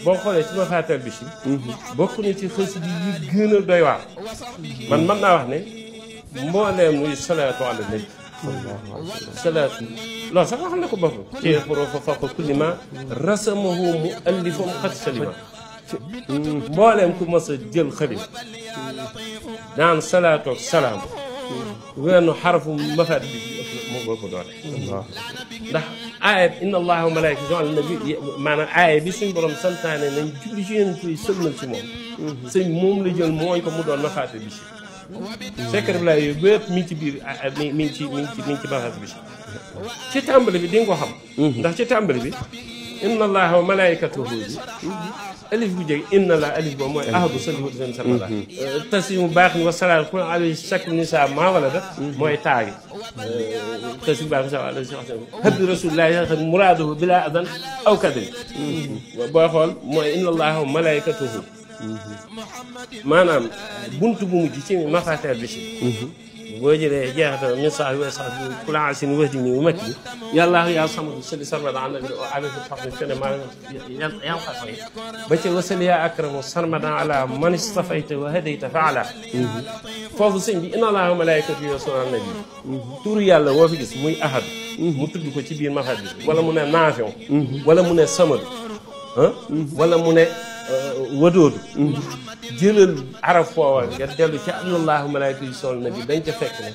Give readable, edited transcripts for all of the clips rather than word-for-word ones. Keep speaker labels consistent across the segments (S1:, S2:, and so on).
S1: boo xoolee ci Mafaatihul Bichri bokk na ci xasida yi gën a doy waar man mën naa wax ne mbooleem luy salaatu ala nabi salaatu loolu sax wax na ko boppam ci xorofa faqa kulli ma rasamahu mu allifam xat salima mbooleem ku mos a jël xalim naan salaatu ak salaam wenn xarafu Mafaatihul Bichri moo boobu doole ndax aaya inna allaha wa malaikatahu ala nabi maanaam aaya bi suñ borom santaane nañ julli ci yonent yi sëlmal ci moom sëñ moom la jël mooñ ko mu doon Mafaatihul Bichri secret bi laay yooyu bépp mi ngi ci biir mi ngi ci Mafaatihul Bichri ci tàmbali bi di nga ko xam ndax ci tàmbali bi inna allaha wa malaikatahu bi alif bu jég inna la alif boobu mooy ahadu salihu seen samala tasimu baax ni wa salaam ku alayhi shakl nisa maa wala da mooy taagi tasimu baax ni sa ala habbi rasulillahi xam muraadahu bila adan aw kadri booy xool mooy inna allaha wa malaikatahu maanaam buntu bu mujj ci Mafaatihul Bichri boo jëlee jeexatal min sax wa sax kula asin wahdi ni makki yàlla yaa samadu sali sarmada an nabi alayhi fadl fene ma yan xasay ba ci wasali yaa akramu sarmada ala man istafayta wa hadayta faala foofu sëñ bi inna allaha wa malaikatahu yusalluna ala nabi turu yàlla woo fi gis muy ahad mu tudd ko ci biir Mafaatihul Bichri wala mu ne naafion wala mu ne samadu wala mu ne wadoodu jëlal araf foowa nga dellu ci inna allaha wa malaikatahu yusalluna ala nabi dañ ca fekk ne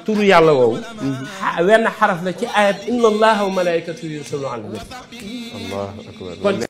S1: turu yàlla woowu wenn xaraf la ci ayat inna allaha wa malaikatahu yusalluna ala nabi allahu akbar